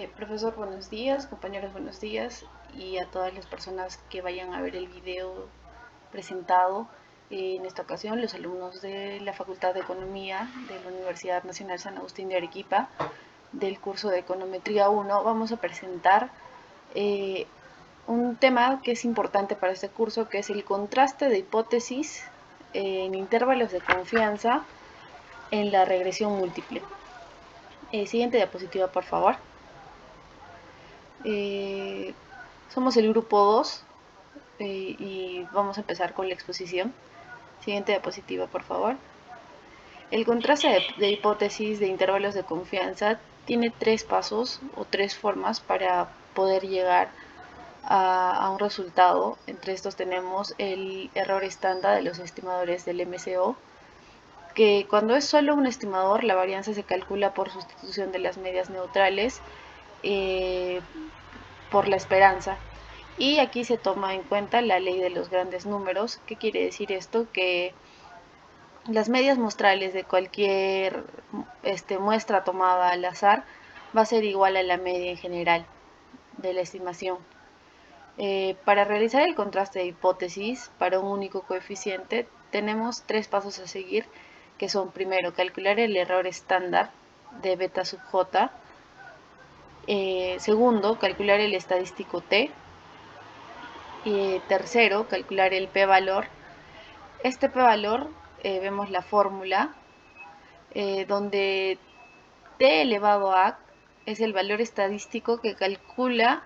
Profesor, buenos días, compañeros, buenos días, y a todas las personas que vayan a ver el video presentado. En esta ocasión, los alumnos de la Facultad de Economía de la Universidad Nacional San Agustín de Arequipa, del curso de Econometría 1, vamos a presentar un tema que es importante para este curso, que es el contraste de hipótesis en intervalos de confianza en la regresión múltiple. Siguiente diapositiva, por favor. Eh, Somos el grupo 2 y vamos a empezar con la exposición. Siguiente diapositiva, por favor. El contraste de hipótesis de intervalos de confianza tiene tres pasos o tres formas para poder llegar a un resultado. Entre estos tenemos el error estándar de los estimadores del MCO, que cuando es solo un estimador, la varianza se calcula por sustitución de las medias neutrales por la esperanza. Y aquí se toma en cuenta la ley de los grandes números. ¿Qué quiere decir esto? Que las medias muestrales de cualquier muestra tomada al azar va a ser igual a la media en general de la estimación. Para realizar el contraste de hipótesis para un único coeficiente tenemos tres pasos a seguir, que son: primero, calcular el error estándar de beta sub j; segundo, calcular el estadístico t; y tercero, calcular el p-valor. Este p-valor, vemos la fórmula, donde t elevado a es el valor estadístico que calcula,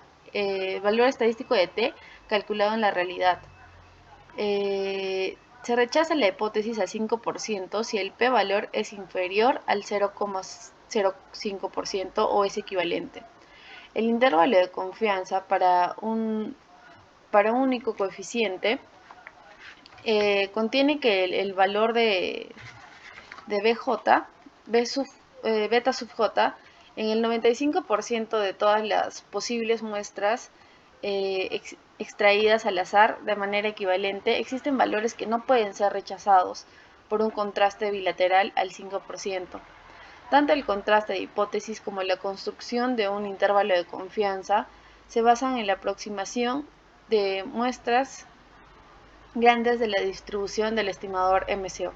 valor estadístico de t calculado en la realidad. Se rechaza la hipótesis al 5% si el p-valor es inferior al 0,05% o es equivalente. El intervalo de confianza para un único coeficiente contiene que el valor de BJ, beta sub j, en el 95% de todas las posibles muestras extraídas al azar de manera equivalente, existen valores que no pueden ser rechazados por un contraste bilateral al 5%. Tanto el contraste de hipótesis como la construcción de un intervalo de confianza se basan en la aproximación de muestras grandes de la distribución del estimador MCO.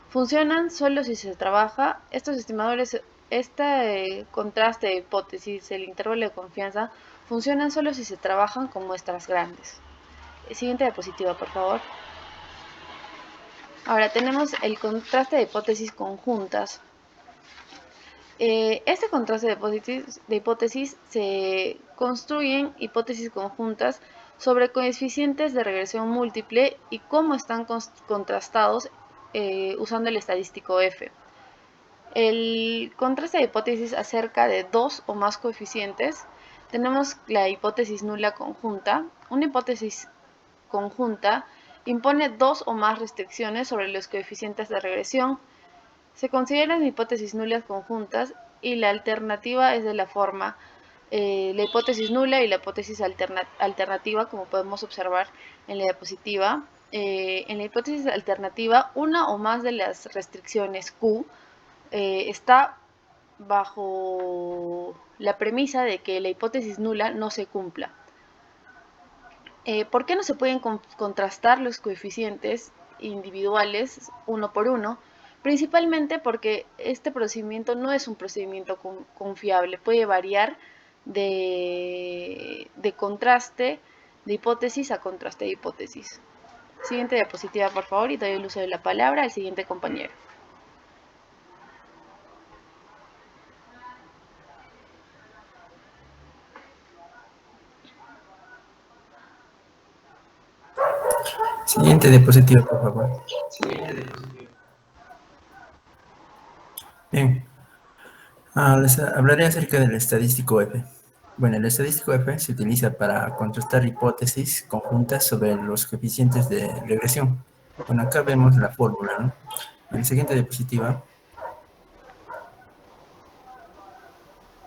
Funcionan solo si se trabaja estos estimadores. Este contraste de hipótesis, el intervalo de confianza, funcionan solo si se trabajan con muestras grandes. Siguiente diapositiva, por favor. Ahora tenemos el contraste de hipótesis conjuntas. Este contraste de hipótesis se construyen hipótesis conjuntas sobre coeficientes de regresión múltiple y cómo están contrastados usando el estadístico F. El contraste de hipótesis acerca de dos o más coeficientes. Tenemos la hipótesis nula conjunta. Una hipótesis conjunta impone dos o más restricciones sobre los coeficientes de regresión. Se consideran hipótesis nulas conjuntas y la alternativa es de la forma la hipótesis nula y la hipótesis alternativa, como podemos observar en la diapositiva. En la hipótesis alternativa, una o más de las restricciones Q está bajo la premisa de que la hipótesis nula no se cumpla. ¿Por qué no se pueden contrastar los coeficientes individuales uno por uno? Principalmente porque este procedimiento no es un procedimiento confiable, puede variar de contraste de hipótesis a contraste de hipótesis. Siguiente diapositiva, por favor, y doy el uso de la palabra al siguiente compañero. Siguiente diapositiva, por favor. Bien, les hablaré acerca del estadístico F. Bueno, el estadístico F se utiliza para contrastar hipótesis conjuntas sobre los coeficientes de regresión. Bueno, acá vemos la fórmula, ¿no? En la siguiente diapositiva.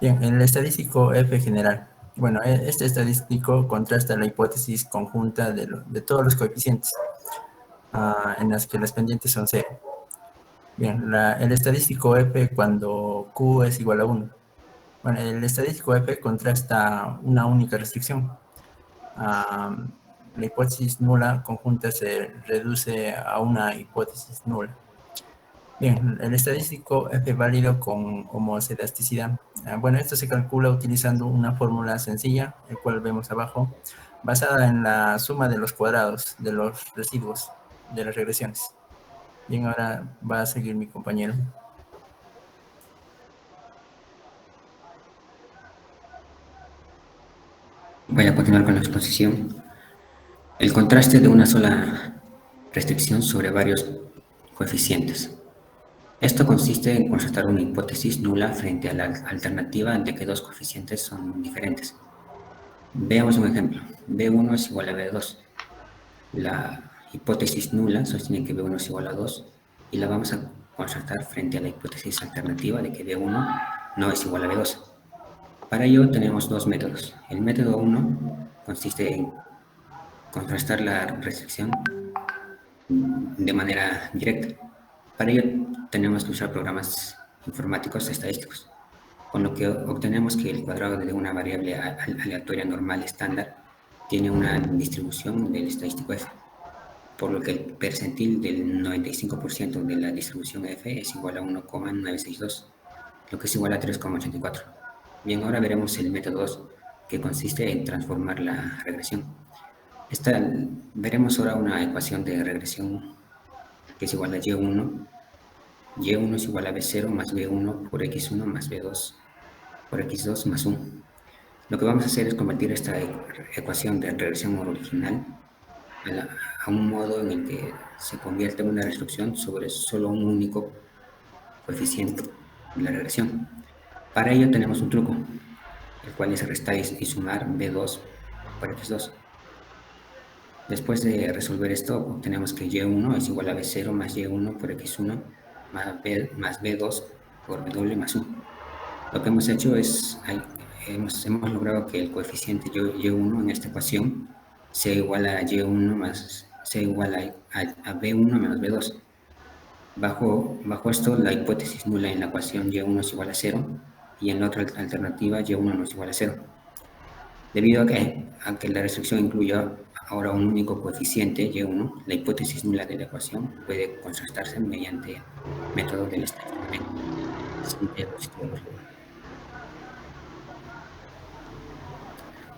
Bien, en el estadístico F general. Bueno, este estadístico contrasta la hipótesis conjunta de todos los coeficientes, en las que las pendientes son 0. Bien, el estadístico F cuando Q es igual a 1. Bueno, el estadístico F contrasta una única restricción. La hipótesis nula conjunta se reduce a una hipótesis nula. Bien, el estadístico F válido con homoscedasticidad. Bueno, esto se calcula utilizando una fórmula sencilla, el cual vemos abajo, basada en la suma de los cuadrados de los residuos de las regresiones. Bien, ahora va a seguir mi compañero. Voy a continuar con la exposición. El contraste de una sola restricción sobre varios coeficientes. Esto consiste en constatar una hipótesis nula frente a la alternativa de que dos coeficientes son diferentes. Veamos un ejemplo. B1 es igual a B2. La hipótesis nula sostiene que B1 es igual a 2 y la vamos a constatar frente a la hipótesis alternativa de que B1 no es igual a B2. Para ello tenemos dos métodos. El método 1 consiste en contrastar la restricción de manera directa. Para ello tenemos que usar programas informáticos estadísticos, con lo que obtenemos que el cuadrado de una variable aleatoria normal estándar tiene una distribución del estadístico F, por lo que el percentil del 95% de la distribución F es igual a 1,962, lo que es igual a 3,84. Bien, ahora veremos el método 2, que consiste en transformar la regresión. Veremos ahora una ecuación de regresión que es igual a Y1. Y1 es igual a B0 más B1 por X1 más B2 por X2 más 1. Lo que vamos a hacer es convertir esta ecuación de regresión original a un modo en el que se convierte en una restricción sobre solo un único coeficiente de la regresión. Para ello tenemos un truco, el cual es restar y sumar B2 por X2. Después de resolver esto, obtenemos que Y1 es igual a B0 más Y1 por X1 más B2 por W más 1. Lo que hemos hecho es, hemos logrado que el coeficiente Y1 en esta ecuación sea igual a Y1 más, sea igual a B1 menos B2. Bajo esto, la hipótesis nula en la ecuación Y1 es igual a 0 y en la otra alternativa Y1 no es igual a 0. Debido a que la restricción incluya ahora un único coeficiente, Y1, la hipótesis nula de la ecuación puede contrastarse mediante el método del estadístico.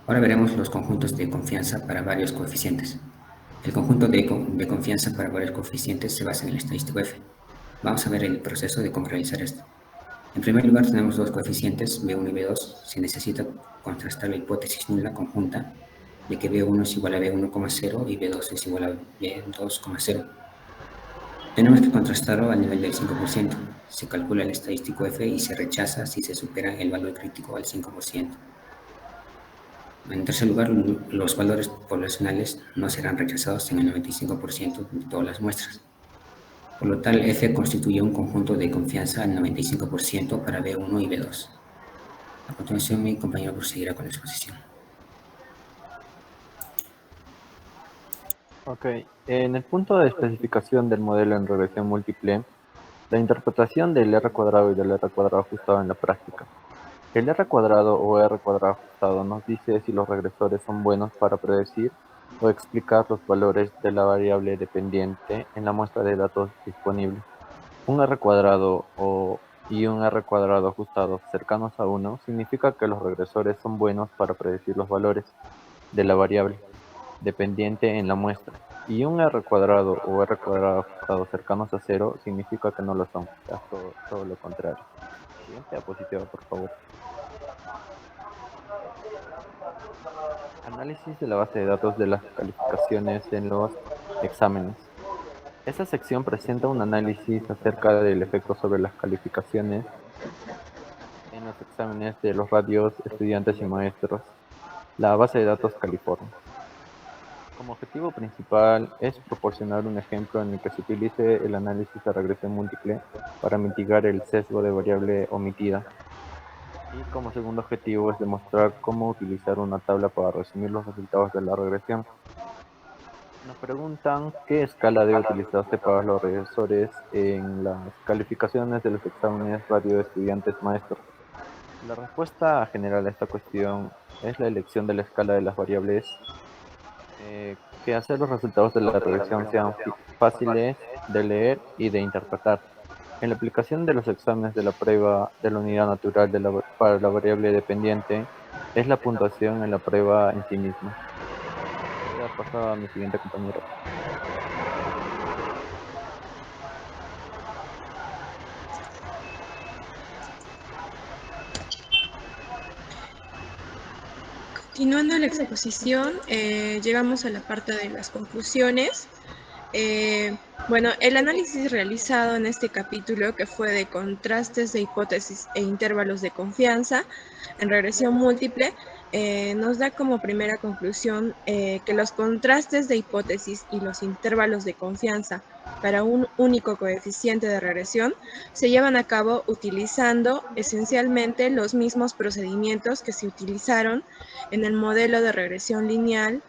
Ahora veremos los conjuntos de confianza para varios coeficientes. El conjunto de confianza para varios coeficientes se basa en el estadístico F. Vamos a ver el proceso de cómo realizar esto. En primer lugar, tenemos dos coeficientes, B1 y B2. Se necesita contrastar la hipótesis nula conjunta de que B1 es igual a B1,0 y B2 es igual a B2,0. Tenemos que contrastarlo al nivel del 5%. Se calcula el estadístico F y se rechaza si se supera el valor crítico al 5%. En tercer lugar, los valores poblacionales no serán rechazados en el 95% de todas las muestras. Por lo tal, F constituye un conjunto de confianza al 95% para B1 y B2. A continuación, mi compañero proseguirá con la exposición. Ok, en el punto de especificación del modelo en regresión múltiple, la interpretación del R cuadrado y del R cuadrado ajustado en la práctica. El R cuadrado o R cuadrado ajustado nos dice si los regresores son buenos para predecir o explicar los valores de la variable dependiente en la muestra de datos disponible. Un R cuadrado y un R cuadrado ajustado cercanos a 1 significa que los regresores son buenos para predecir los valores de la variable dependiente en la muestra. Y un R cuadrado o R cuadrado ajustado cercanos a 0 significa que no lo son, todo lo contrario. Siguiente diapositiva, por favor. Análisis de la base de datos de las calificaciones en los exámenes. Esta sección presenta un análisis acerca del efecto sobre las calificaciones en los exámenes de los radios, estudiantes y maestros. La base de datos California. Como objetivo principal es proporcionar un ejemplo en el que se utilice el análisis de regresión múltiple para mitigar el sesgo de variable omitida. Y como segundo objetivo es demostrar cómo utilizar una tabla para resumir los resultados de la regresión. Nos preguntan qué escala debe utilizarse para los regresores en las calificaciones de los exámenes radio de estudiantes maestros. La respuesta general a esta cuestión es la elección de la escala de las variables que hace los resultados de la regresión sean fáciles de leer y de interpretar. En la aplicación de los exámenes de la prueba de la unidad natural para la variable dependiente es la puntuación en la prueba en sí misma. Voy a pasar a mi siguiente compañero. Continuando la exposición, llegamos a la parte de las conclusiones. Bueno, el análisis realizado en este capítulo, que fue de contrastes de hipótesis e intervalos de confianza en regresión múltiple, nos da como primera conclusión que los contrastes de hipótesis y los intervalos de confianza para un único coeficiente de regresión se llevan a cabo utilizando esencialmente los mismos procedimientos que se utilizaron en el modelo de regresión lineal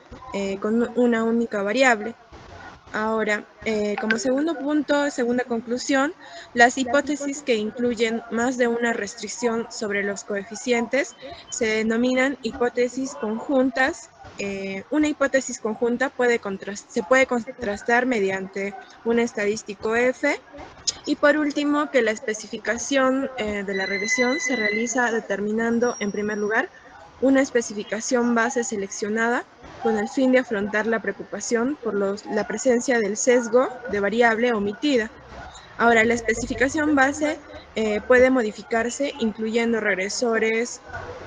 con una única variable. Ahora, como segundo punto, segunda conclusión, las hipótesis que incluyen más de una restricción sobre los coeficientes se denominan hipótesis conjuntas. Una hipótesis conjunta se puede contrastar mediante un estadístico F. Y por último, que la especificación de la regresión se realiza determinando, en primer lugar, una especificación base seleccionada con el fin de afrontar la preocupación por la presencia del sesgo de variable omitida. Ahora, la especificación base puede modificarse incluyendo regresores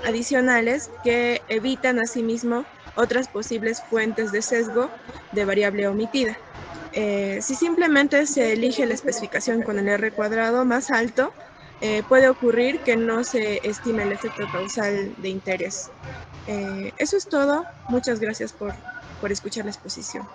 adicionales que evitan asimismo otras posibles fuentes de sesgo de variable omitida. Si simplemente se elige la especificación con el R cuadrado más alto, puede ocurrir que no se estime el efecto causal de interés. Eso es todo. Muchas gracias por escuchar la exposición.